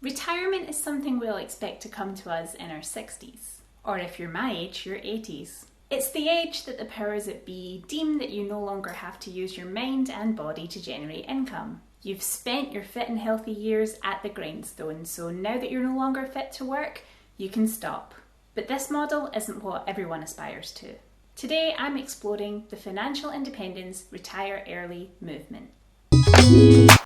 Retirement is something we'll expect to come to us in our 60s, or if you're my age, your 80s. It's the age that the powers that be deem that you no longer have to use your mind and body to generate income. You've spent your fit and healthy years at the grindstone, so now that you're no longer fit to work, you can stop. But this model isn't what everyone aspires to. Today I'm exploring the financial independence retire early movement.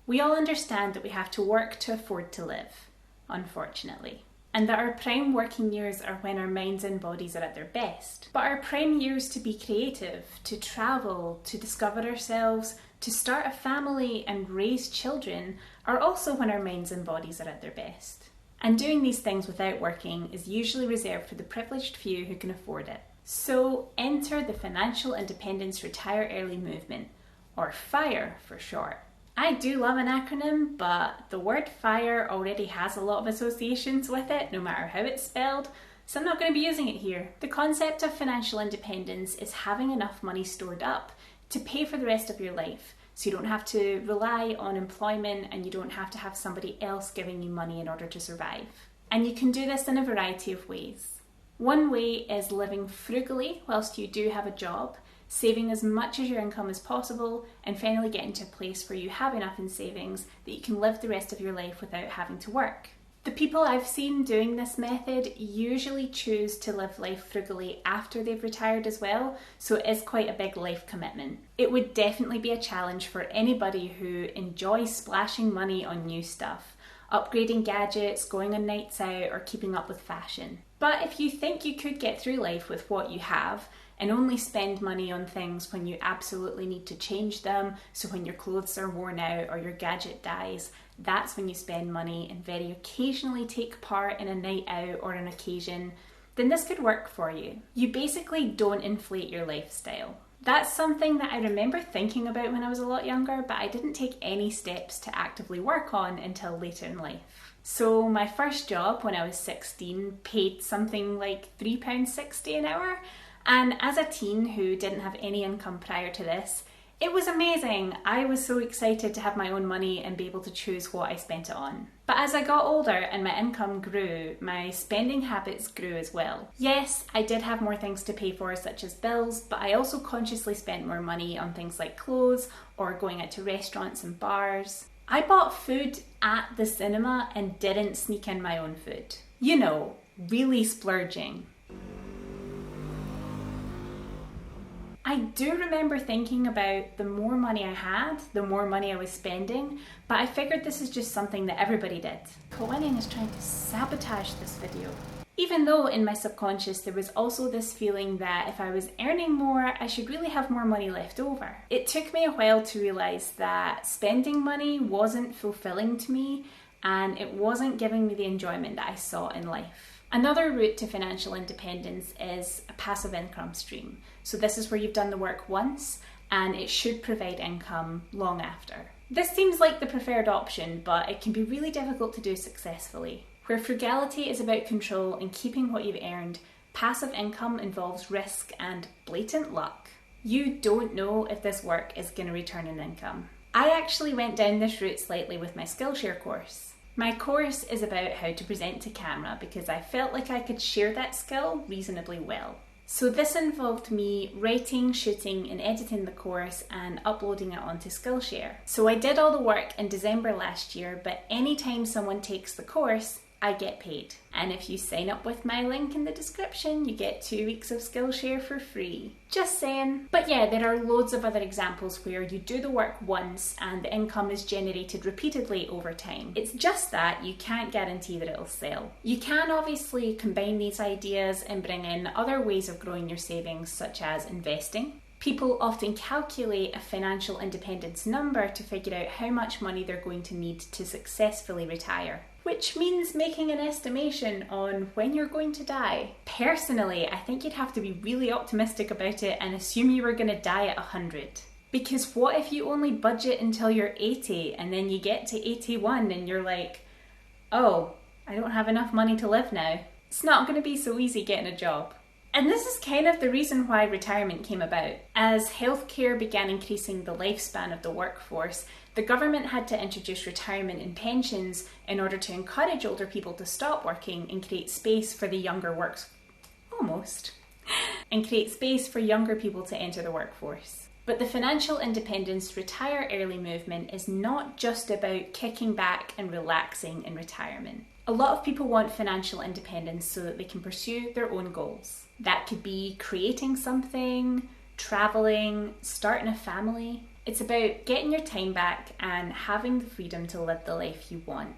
We all understand that we have to work to afford to live, unfortunately, and that our prime working years are when our minds and bodies are at their best. But our prime years to be creative, to travel, to discover ourselves, to start a family and raise children are also when our minds and bodies are at their best. And doing these things without working is usually reserved for the privileged few who can afford it. So enter the financial independence retire early movement, or FIRE for short. I do love an acronym, but the word FIRE already has a lot of associations with it, no matter how it's spelled, so I'm not going to be using it here. The concept of financial independence is having enough money stored up to pay for the rest of your life, so you don't have to rely on employment and you don't have to have somebody else giving you money in order to survive. And you can do this in a variety of ways. One way is living frugally whilst you do have a job, saving as much as your income as possible, and finally getting to a place where you have enough in savings that you can live the rest of your life without having to work. The people I've seen doing this method usually choose to live life frugally after they've retired as well, so it is quite a big life commitment. It would definitely be a challenge for anybody who enjoys splashing money on new stuff, upgrading gadgets, going on nights out, or keeping up with fashion. But if you think you could get through life with what you have, and only spend money on things when you absolutely need to change them, so when your clothes are worn out or your gadget dies, that's when you spend money and very occasionally take part in a night out or an occasion, then this could work for you. You basically don't inflate your lifestyle. That's something that I remember thinking about when I was a lot younger, but I didn't take any steps to actively work on until later in life. So my first job when I was 16 paid something like £3.60 an hour, and as a teen who didn't have any income prior to this, it was amazing. I was so excited to have my own money and be able to choose what I spent it on. But as I got older and my income grew, my spending habits grew as well. Yes, I did have more things to pay for, such as bills, but I also consciously spent more money on things like clothes or going out to restaurants and bars. I bought food at the cinema and didn't sneak in my own food. You know, really splurging. I do remember thinking about the more money I had, the more money I was spending, but I figured this is just something that everybody did. Coinning is trying to sabotage this video. Even though in my subconscious there was also this feeling that if I was earning more, I should really have more money left over. It took me a while to realise that spending money wasn't fulfilling to me and it wasn't giving me the enjoyment that I sought in life. Another route to financial independence is a passive income stream. So this is where you've done the work once and it should provide income long after. This seems like the preferred option, but it can be really difficult to do successfully. Where frugality is about control and keeping what you've earned, passive income involves risk and blatant luck. You don't know if this work is going to return an income. I actually went down this route slightly with my Skillshare course. My course is about how to present to camera because I felt like I could share that skill reasonably well. So this involved me writing, shooting and editing the course and uploading it onto Skillshare. So I did all the work in December last year, but anytime someone takes the course, I get paid. And if you sign up with my link in the description, you get 2 weeks of Skillshare for free. Just saying. But yeah, there are loads of other examples where you do the work once and the income is generated repeatedly over time. It's just that you can't guarantee that it'll sell. You can obviously combine these ideas and bring in other ways of growing your savings, such as investing. People often calculate a financial independence number to figure out how much money they're going to need to successfully retire, which means making an estimation on when you're going to die. Personally, I think you'd have to be really optimistic about it and assume you were going to die at 100. Because what if you only budget until you're 80 and then you get to 81 and you're like, oh, I don't have enough money to live now. It's not going to be so easy getting a job. And this is kind of the reason why retirement came about. As healthcare began increasing the lifespan of the workforce, the government had to introduce retirement and pensions in order to encourage older people to stop working and create space for the younger people to enter the workforce. But the financial independence retire early movement is not just about kicking back and relaxing in retirement. A lot of people want financial independence so that they can pursue their own goals. That could be creating something, traveling, starting a family. It's about getting your time back and having the freedom to live the life you want.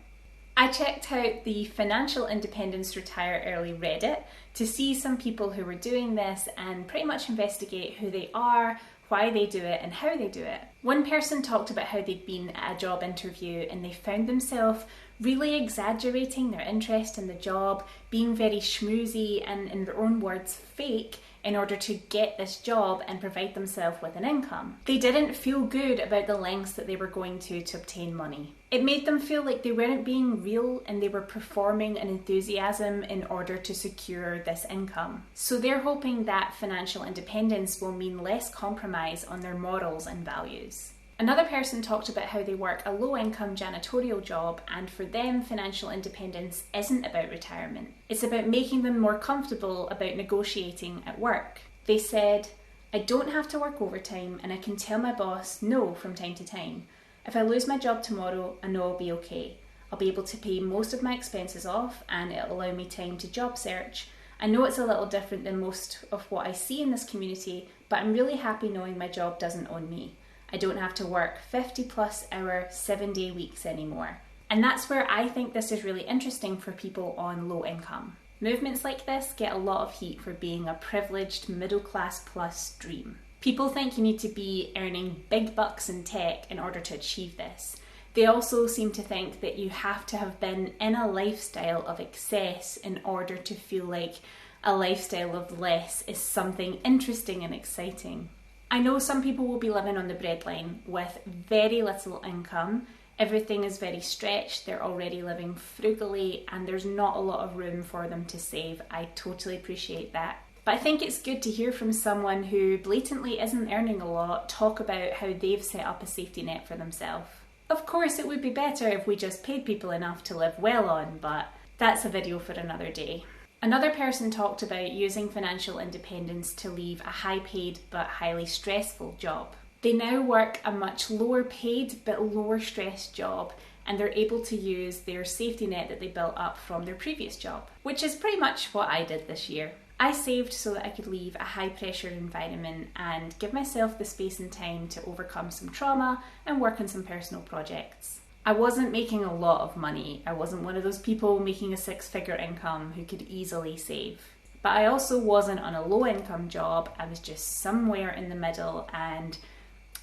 I checked out the Financial Independence Retire Early Reddit to see some people who were doing this and pretty much investigate who they are, why they do it, and how they do it. One person talked about how they'd been at a job interview and they found themselves really exaggerating their interest in the job, being very schmoozy and, in their own words, fake, in order to get this job and provide themselves with an income. They didn't feel good about the lengths that they were going to obtain money. It made them feel like they weren't being real and they were performing an enthusiasm in order to secure this income. So they're hoping that financial independence will mean less compromise on their morals and values. Another person talked about how they work a low-income janitorial job, and for them, financial independence isn't about retirement. It's about making them more comfortable about negotiating at work. They said, "I don't have to work overtime and I can tell my boss no from time to time. If I lose my job tomorrow, I know I'll be okay. I'll be able to pay most of my expenses off and it'll allow me time to job search. I know it's a little different than most of what I see in this community, but I'm really happy knowing my job doesn't own me. I don't have to work 50 plus hour, 7-day weeks anymore." And that's where I think this is really interesting for people on low income. Movements like this get a lot of heat for being a privileged middle class plus dream. People think you need to be earning big bucks in tech in order to achieve this. They also seem to think that you have to have been in a lifestyle of excess in order to feel like a lifestyle of less is something interesting and exciting. I know some people will be living on the breadline with very little income. Everything is very stretched, they're already living frugally, and there's not a lot of room for them to save. I totally appreciate that. But I think it's good to hear from someone who blatantly isn't earning a lot talk about how they've set up a safety net for themselves. Of course, it would be better if we just paid people enough to live well on, but that's a video for another day. Another person talked about using financial independence to leave a high-paid but highly stressful job. They now work a much lower-paid but lower-stress job, and they're able to use their safety net that they built up from their previous job, which is pretty much what I did this year. I saved so that I could leave a high-pressure environment and give myself the space and time to overcome some trauma and work on some personal projects. I wasn't making a lot of money. I wasn't one of those people making a 6-figure income who could easily save. But I also wasn't on a low-income job. I was just somewhere in the middle, and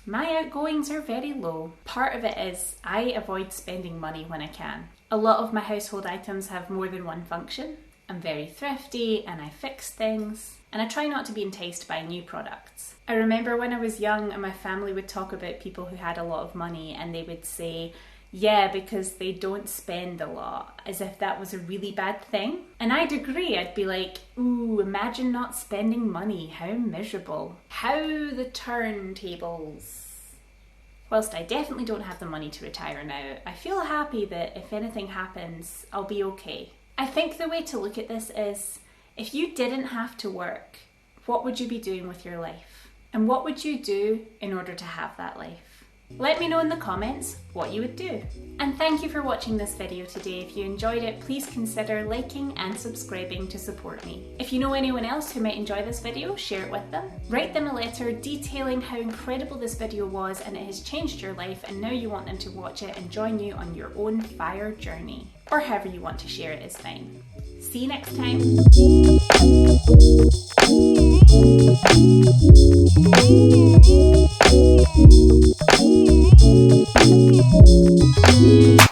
my outgoings are very low. Part of it is I avoid spending money when I can. A lot of my household items have more than one function. I'm very thrifty and I fix things, and I try not to be enticed by new products. I remember when I was young and my family would talk about people who had a lot of money, and they would say, "Yeah, because they don't spend a lot," as if that was a really bad thing. And I'd agree. I'd be like, ooh, imagine not spending money. How miserable. How the turntables. Whilst I definitely don't have the money to retire now, I feel happy that if anything happens, I'll be okay. I think the way to look at this is, if you didn't have to work, what would you be doing with your life? And what would you do in order to have that life? Let me know in the comments what you would do. And thank you for watching this video today. If you enjoyed it, please consider liking and subscribing to support me. If you know anyone else who might enjoy this video, share it with them. Write them a letter detailing how incredible this video was and it has changed your life, and now you want them to watch it and join you on your own fire journey. Or however you want to share it is fine. See you next time.